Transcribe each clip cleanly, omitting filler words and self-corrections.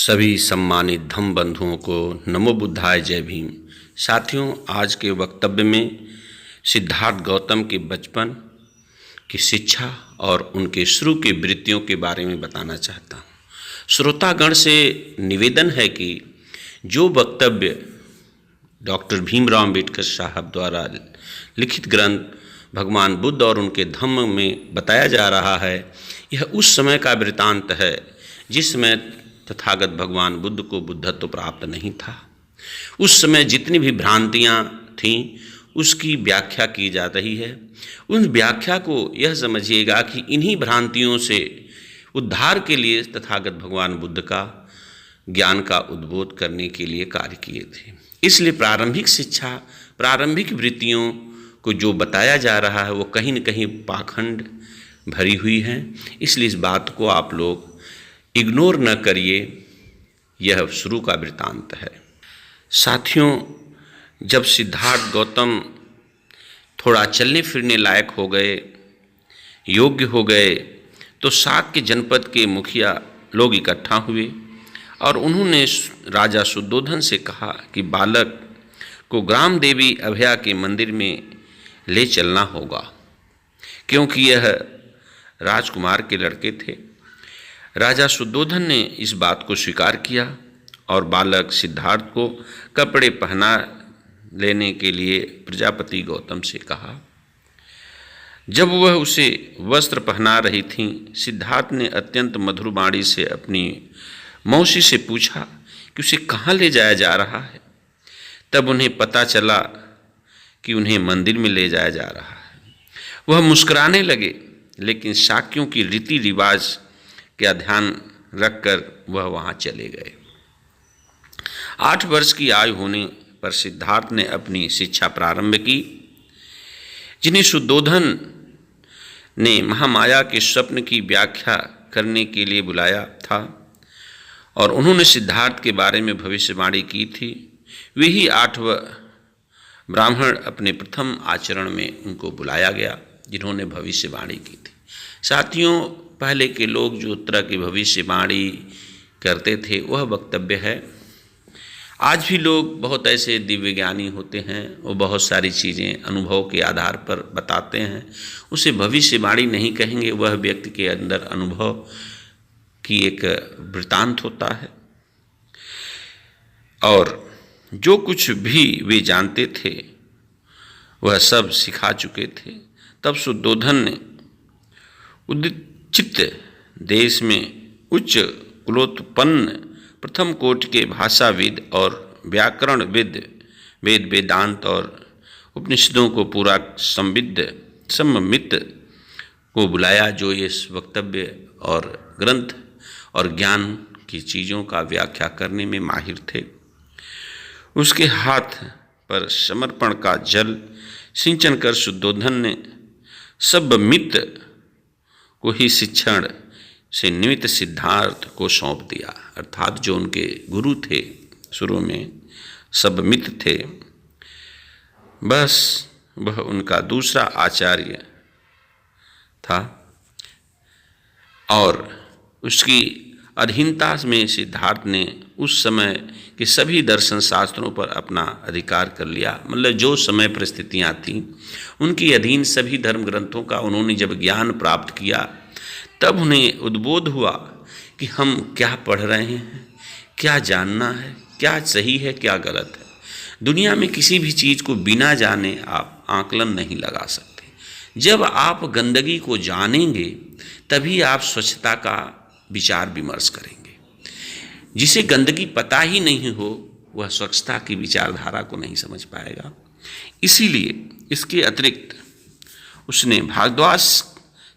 सभी सम्मानित धम्म बंधुओं को नमो बुद्धाय, जय भीम। साथियों, आज के वक्तव्य में सिद्धार्थ गौतम के बचपन की शिक्षा और उनके शुरू की वृत्तियों के बारे में बताना चाहता हूँ। श्रोतागण से निवेदन है कि जो वक्तव्य डॉक्टर भीमराव अम्बेडकर साहब द्वारा लिखित ग्रंथ भगवान बुद्ध और उनके धम्म में बताया जा रहा है, यह उस समय का वृतांत है जिस समय तथागत भगवान बुद्ध को बुद्धत्व प्राप्त नहीं था। उस समय जितनी भी भ्रांतियाँ थीं उसकी व्याख्या की जा रही है। उन व्याख्या को यह समझिएगा कि इन्हीं भ्रांतियों से उद्धार के लिए तथागत भगवान बुद्ध का ज्ञान का उद्बोध करने के लिए कार्य किए थे। इसलिए प्रारंभिक शिक्षा, प्रारंभिक वृत्तियों को जो बताया जा रहा है वो कहीं न कहीं पाखंड भरी हुई है। इसलिए इस बात को आप लोग इग्नोर न करिए, यह शुरू का वृत्तांत है। साथियों, जब सिद्धार्थ गौतम थोड़ा चलने फिरने लायक हो गए, योग्य हो गए, तो शाक्य जनपद के मुखिया लोग इकट्ठा हुए और उन्होंने राजा शुद्धोधन से कहा कि बालक को ग्राम देवी अभया के मंदिर में ले चलना होगा, क्योंकि यह राजकुमार के लड़के थे। राजा शुद्धोधन ने इस बात को स्वीकार किया और बालक सिद्धार्थ को कपड़े पहना लेने के लिए प्रजापति गौतम से कहा। जब वह उसे वस्त्र पहना रही थीं, सिद्धार्थ ने अत्यंत मधुर वाणी से अपनी मौसी से पूछा कि उसे कहाँ ले जाया जा रहा है। तब उन्हें पता चला कि उन्हें मंदिर में ले जाया जा रहा है। वह मुस्कुराने लगे, लेकिन शाक्यों की रीति रिवाज का ध्यान रखकर वह वहाँ चले गए। 8 वर्ष की आयु होने पर सिद्धार्थ ने अपनी शिक्षा प्रारंभ की, जिन्हें शुद्धोधन ने महामाया के स्वप्न की व्याख्या करने के लिए बुलाया था और उन्होंने सिद्धार्थ के बारे में भविष्यवाणी की थी। वे ही 8वां ब्राह्मण अपने प्रथम आचरण में उनको बुलाया गया जिन्होंने भविष्यवाणी की थी। साथियों, पहले के लोग जो तरह की भविष्यवाणी करते थे वह वक्तव्य है। आज भी लोग बहुत ऐसे दिव्य ज्ञानी होते हैं, वो बहुत सारी चीज़ें अनुभव के आधार पर बताते हैं। उसे भविष्यवाणी नहीं कहेंगे, वह व्यक्ति के अंदर अनुभव की एक वृत्तांत होता है। और जो कुछ भी वे जानते थे वह सब सिखा चुके थे। तब शुद्धोधन ने उदित देश में उच्च कुलोत्पन्न प्रथम कोटि के भाषाविद और व्याकरणविद, वेद वेदांत और उपनिषदों को पूरा सम्मित को बुलाया, जो इस वक्तव्य और ग्रंथ और ज्ञान की चीज़ों का व्याख्या करने में माहिर थे। उसके हाथ पर समर्पण का जल सिंचन कर शुद्धोधन ने सब मित को ही शिक्षण से निमित्त सिद्धार्थ को सौंप दिया। अर्थात जो उनके गुरु थे शुरू में, सब मित थे, बस वह उनका दूसरा आचार्य था और उसकी अधीनता में सिद्धार्थ ने उस समय के सभी दर्शन शास्त्रों पर अपना अधिकार कर लिया। मतलब जो समय परिस्थितियाँ थीं उनकी अधीन सभी धर्म ग्रंथों का उन्होंने जब ज्ञान प्राप्त किया, तब उन्हें उद्बोध हुआ कि हम क्या पढ़ रहे हैं, क्या जानना है, क्या सही है, क्या गलत है। दुनिया में किसी भी चीज़ को बिना जाने आप आकलन नहीं लगा सकते। जब आप गंदगी को जानेंगे तभी आप स्वच्छता का विचार विमर्श करेंगे। जिसे गंदगी पता ही नहीं हो वह स्वच्छता की विचारधारा को नहीं समझ पाएगा। इसीलिए इसके अतिरिक्त उसने भारद्वाज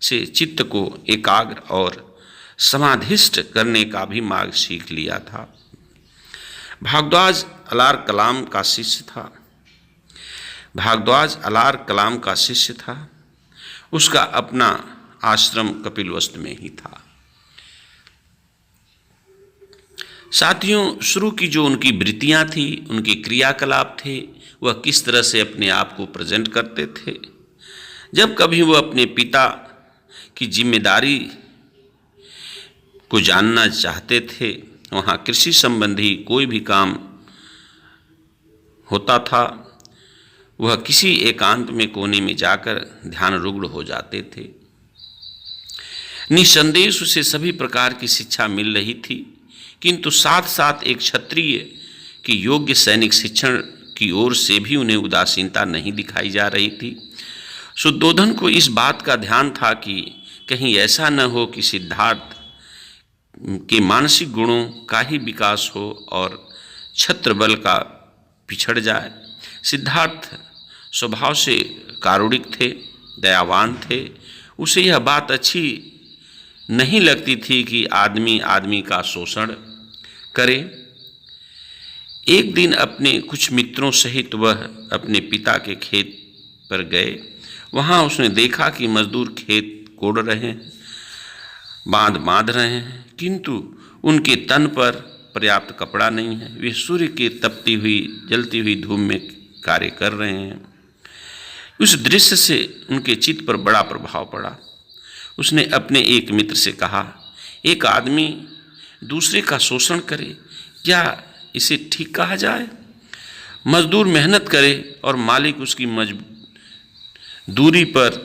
से चित्त को एकाग्र और समाधिष्ट करने का भी मार्ग सीख लिया था। भारद्वाज अलार कलाम का शिष्य था। उसका अपना आश्रम कपिलवस्तु में ही था। साथियों, शुरू की जो उनकी वृत्तियाँ थी, उनके क्रियाकलाप थे, वह किस तरह से अपने आप को प्रेजेंट करते थे। जब कभी वह अपने पिता की जिम्मेदारी को जानना चाहते थे वहाँ कृषि संबंधी कोई भी काम होता था, वह किसी एकांत में कोने में जाकर ध्यान रुग्ण हो जाते थे। निसंदेह उसे सभी प्रकार की शिक्षा मिल रही थी, किंतु साथ साथ एक क्षत्रिय की योग्य सैनिक शिक्षण की ओर से भी उन्हें उदासीनता नहीं दिखाई जा रही थी। शुद्धोधन को इस बात का ध्यान था कि कहीं ऐसा न हो कि सिद्धार्थ के मानसिक गुणों का ही विकास हो और छत्र बल का पिछड़ जाए। सिद्धार्थ स्वभाव से कारुणिक थे, दयावान थे। उसे यह बात अच्छी नहीं लगती थी कि आदमी आदमी का शोषण करे। एक दिन अपने कुछ मित्रों सहित वह अपने पिता के खेत पर गए। वहाँ उसने देखा कि मजदूर खेत कोड़ रहे हैं, बांध रहे हैं, किंतु उनके तन पर पर्याप्त कपड़ा नहीं है। वे सूर्य की तपती हुई जलती हुई धूप में कार्य कर रहे हैं। उस दृश्य से उनके चित्त पर बड़ा प्रभाव पड़ा। उसने अपने एक मित्र से कहा, एक आदमी दूसरे का शोषण करे, क्या इसे ठीक कहा जाए? मजदूर मेहनत करे और मालिक उसकी दूरी पर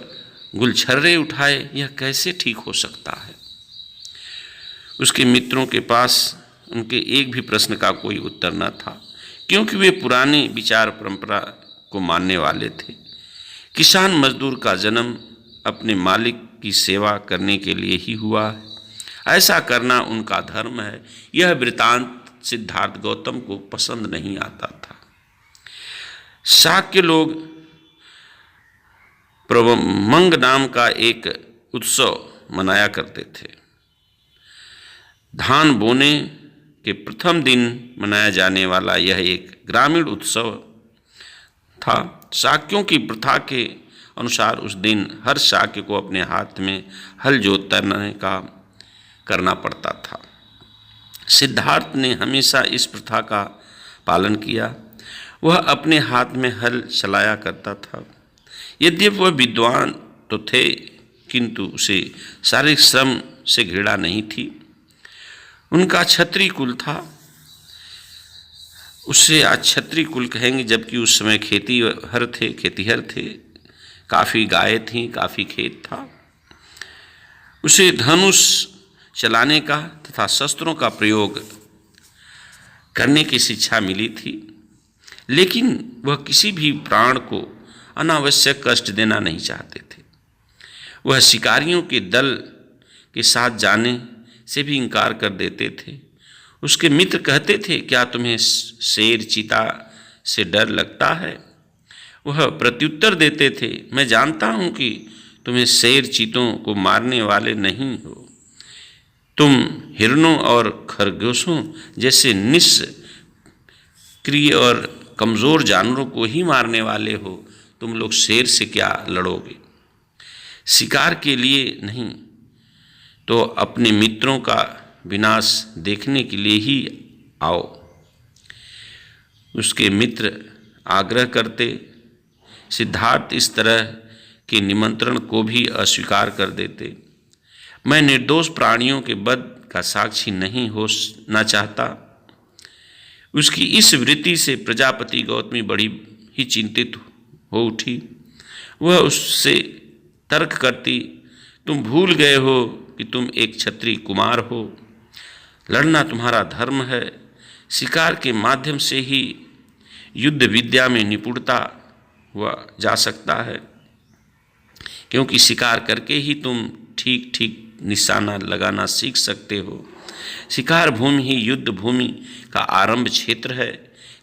गुलछर्रे उठाए, यह कैसे ठीक हो सकता है? उसके मित्रों के पास उनके एक भी प्रश्न का कोई उत्तर न था, क्योंकि वे पुरानी विचार परंपरा को मानने वाले थे। किसान मजदूर का जन्म अपने मालिक की सेवा करने के लिए ही हुआ है, ऐसा करना उनका धर्म है। यह वृतांत सिद्धार्थ गौतम को पसंद नहीं आता था। शाक्य लोग प्रवमंग नाम का एक उत्सव मनाया करते थे। धान बोने के प्रथम दिन मनाया जाने वाला यह एक ग्रामीण उत्सव था। शाक्यों की प्रथा के अनुसार उस दिन हर शाक्य को अपने हाथ में हल जोतने का करना पड़ता था। सिद्धार्थ ने हमेशा इस प्रथा का पालन किया। वह अपने हाथ में हल चलाया करता था। यद्यपि वह विद्वान तो थे, किंतु उसे शारीरिक श्रम से घृणा नहीं थी। उनका क्षत्रिय कुल था। उससे आज क्षत्रिय कुल कहेंगे, जबकि उस समय खेतीहर थे, काफ़ी गायें थीं, काफ़ी खेत था। उसे धनुष चलाने का तथा शस्त्रों का प्रयोग करने की शिक्षा मिली थी, लेकिन वह किसी भी प्राण को अनावश्यक कष्ट देना नहीं चाहते थे। वह शिकारियों के दल के साथ जाने से भी इनकार कर देते थे। उसके मित्र कहते थे, क्या तुम्हें शेर चीता से डर लगता है? वह प्रत्युत्तर देते थे, मैं जानता हूँ कि तुम्हें शेर चीतों को मारने वाले नहीं हो। तुम हिरणों और खरगोशों जैसे निष्क्रिय और कमज़ोर जानवरों को ही मारने वाले हो। तुम लोग शेर से क्या लड़ोगे? शिकार के लिए नहीं तो अपने मित्रों का विनाश देखने के लिए ही आओ। उसके मित्र आग्रह करते। सिद्धार्थ इस तरह के निमंत्रण को भी अस्वीकार कर देते। मैं निर्दोष प्राणियों के वध का साक्षी नहीं होना चाहता। उसकी इस वृत्ति से प्रजापति गौतमी बड़ी ही चिंतित हो उठी। वह उससे तर्क करती, तुम भूल गए हो कि तुम एक क्षत्रिय कुमार हो। लड़ना तुम्हारा धर्म है। शिकार के माध्यम से ही युद्ध विद्या में निपुणता हुआ जा सकता है, क्योंकि शिकार करके ही तुम ठीक ठीक निशाना लगाना सीख सकते हो। शिकार भूमि ही युद्ध भूमि का आरंभ क्षेत्र है।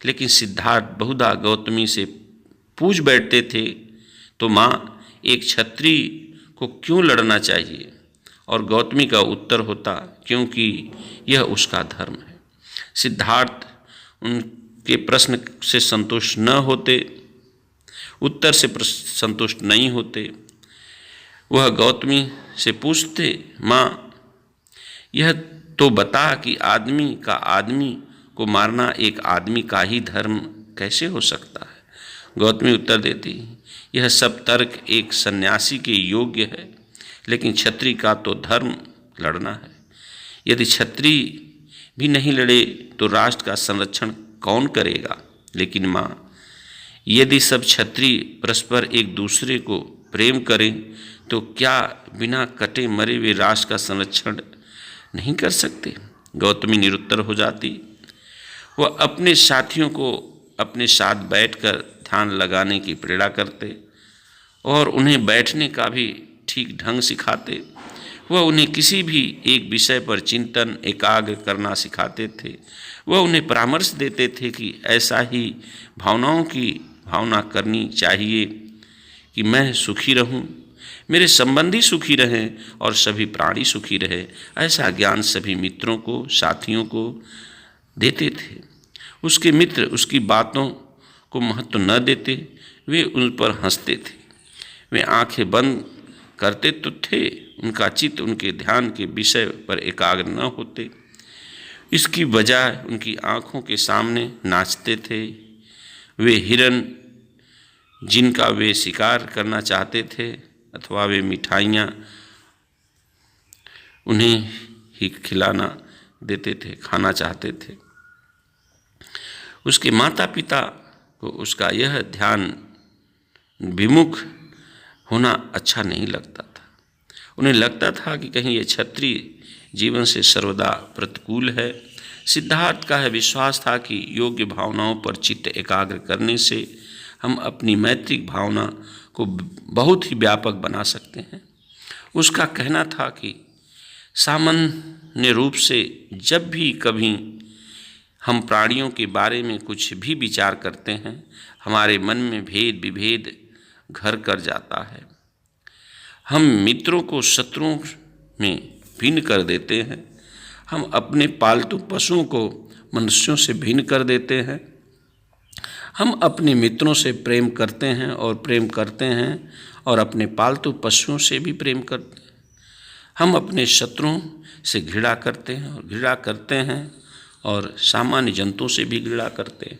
लेकिन सिद्धार्थ बहुधा गौतमी से पूछ बैठते थे, तो माँ, एक क्षत्रिय को क्यों लड़ना चाहिए? और गौतमी का उत्तर होता, क्योंकि यह उसका धर्म है। सिद्धार्थ उनके प्रश्न से संतुष्ट न होते, उत्तर से संतुष्ट नहीं होते। वह गौतमी से पूछते, माँ, यह तो बता कि आदमी का आदमी को मारना एक आदमी का ही धर्म कैसे हो सकता है? गौतमी उत्तर देती, यह सब तर्क एक सन्यासी के योग्य है, लेकिन क्षत्रिय का तो धर्म लड़ना है। यदि क्षत्रिय भी नहीं लड़े तो राष्ट्र का संरक्षण कौन करेगा। लेकिन माँ, यदि सब क्षत्रिय परस्पर एक दूसरे को प्रेम करें तो क्या बिना कटे मरे हुए राष्ट्र का संरक्षण नहीं कर सकते। गौतमी निरुत्तर हो जाती। वह अपने साथियों को अपने साथ बैठकर ध्यान लगाने की प्रेरणा करते और उन्हें बैठने का भी ठीक ढंग सिखाते। वह उन्हें किसी भी एक विषय पर चिंतन एकाग्र करना सिखाते थे। वह उन्हें परामर्श देते थे कि ऐसा ही भावनाओं की भावना करनी चाहिए कि मैं सुखी रहूं, मेरे संबंधी सुखी रहें और सभी प्राणी सुखी रहे। ऐसा ज्ञान सभी मित्रों को, साथियों को देते थे। उसके मित्र उसकी बातों को महत्व न देते, वे उन पर हंसते थे। वे आंखें बंद करते तो थे, उनका चित्त उनके ध्यान के विषय पर एकाग्र न होते। इसकी बजाय उनकी आँखों के सामने नाचते थे वे हिरन जिनका वे शिकार करना चाहते थे, अथवा वे मिठाइयाँ उन्हें ही खिलाना देते थे, खाना चाहते थे। उसके माता पिता को उसका यह ध्यान विमुख होना अच्छा नहीं लगता था। उन्हें लगता था कि कहीं ये क्षत्रिय जीवन से सर्वदा प्रतिकूल है। सिद्धार्थ का यह विश्वास था कि योग्य भावनाओं पर चित्त एकाग्र करने से हम अपनी मैत्रिक भावना को बहुत ही व्यापक बना सकते हैं। उसका कहना था कि सामान्य रूप से जब भी कभी हम प्राणियों के बारे में कुछ भी विचार करते हैं, हमारे मन में भेद विभेद घर कर जाता है। हम मित्रों को शत्रुओं में भिन्न कर देते हैं। हम अपने पालतू पशुओं को मनुष्यों से भिन्न कर देते हैं। हम अपने मित्रों से प्रेम करते हैं और अपने पालतू पशुओं से भी प्रेम करते हैं। हम अपने शत्रुओं से घृणा करते हैं और सामान्य जंतुओं से भी घृणा करते हैं।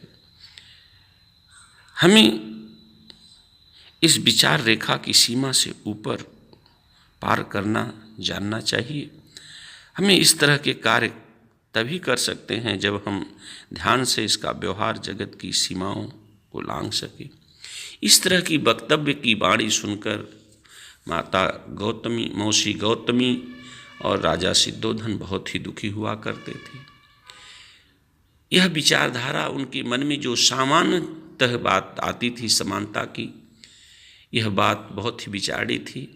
हमें इस विचार रेखा की सीमा से ऊपर पार करना जानना चाहिए। हमें इस तरह के कार्य तभी कर सकते हैं जब हम ध्यान से इसका व्यवहार जगत की सीमाओं को लांघ सके। इस तरह की वक्तव्य की वाणी सुनकर माता गौतमी, मौसी गौतमी और राजा सिद्धोधन बहुत ही दुखी हुआ करते थे। यह विचारधारा उनके मन में जो सामान्यतः बात आती थी समानता की, यह बात बहुत ही विचारी थी।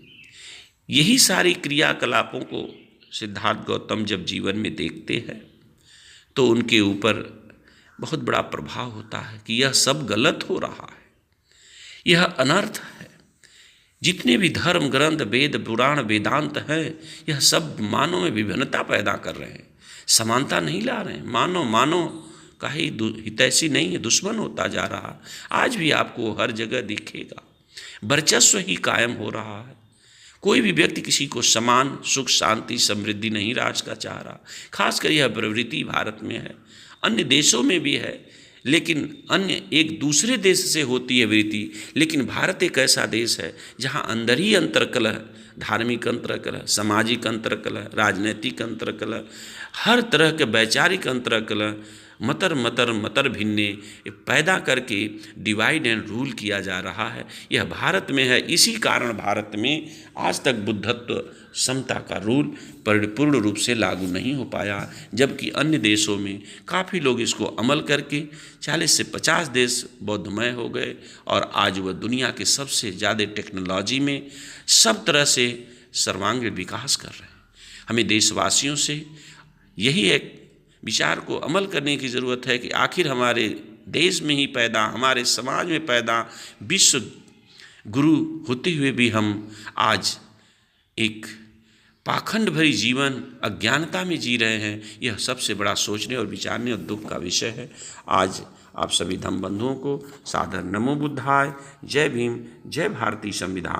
यही सारी क्रियाकलापों को सिद्धार्थ गौतम जब जीवन में देखते हैं तो उनके ऊपर बहुत बड़ा प्रभाव होता है कि यह सब गलत हो रहा है, यह अनर्थ है। जितने भी धर्म ग्रंथ, वेद, पुराण, वेदांत हैं, यह सब मानव में विभिन्नता पैदा कर रहे हैं, समानता नहीं ला रहे हैं। मानव का ही हितैषी नहीं है, दुश्मन होता जा रहा। आज भी आपको हर जगह दिखेगा, वर्चस्व ही कायम हो रहा है। कोई भी व्यक्ति किसी को समान सुख, शांति, समृद्धि नहीं राज का चाह रहा। खासकर यह प्रवृत्ति भारत में है, अन्य देशों में भी है, लेकिन अन्य एक दूसरे देश से होती है वृत्ति। लेकिन भारत एक ऐसा देश है जहाँ अंदर ही अंतर्कलह, धार्मिक अंतर्कलह, सामाजिक अंतर्कलह, राजनीतिक अंतर्कलह, हर तरह के वैचारिक अंतर्कलह, मतर भिन्ने पैदा करके डिवाइड एंड रूल किया जा रहा है। यह भारत में है। इसी कारण भारत में आज तक बुद्धत्व, समता का रूल परिपूर्ण रूप से लागू नहीं हो पाया, जबकि अन्य देशों में काफ़ी लोग इसको अमल करके 40 से 50 देश बौद्धमय हो गए और आज वह दुनिया के सबसे ज़्यादा टेक्नोलॉजी में सब तरह से सर्वांगीण विकास कर रहे हैं। हमें देशवासियों से यही एक विचार को अमल करने की ज़रूरत है कि आखिर हमारे देश में ही पैदा, हमारे समाज में पैदा विश्व गुरु होते हुए भी हम आज एक पाखंड भरी जीवन अज्ञानता में जी रहे हैं। यह सबसे बड़ा सोचने और विचारने और दुख का विषय है। आज आप सभी धम्म बंधुओं को सादर नमो बुद्धाय। जय भीम, जय भारतीय संविधान।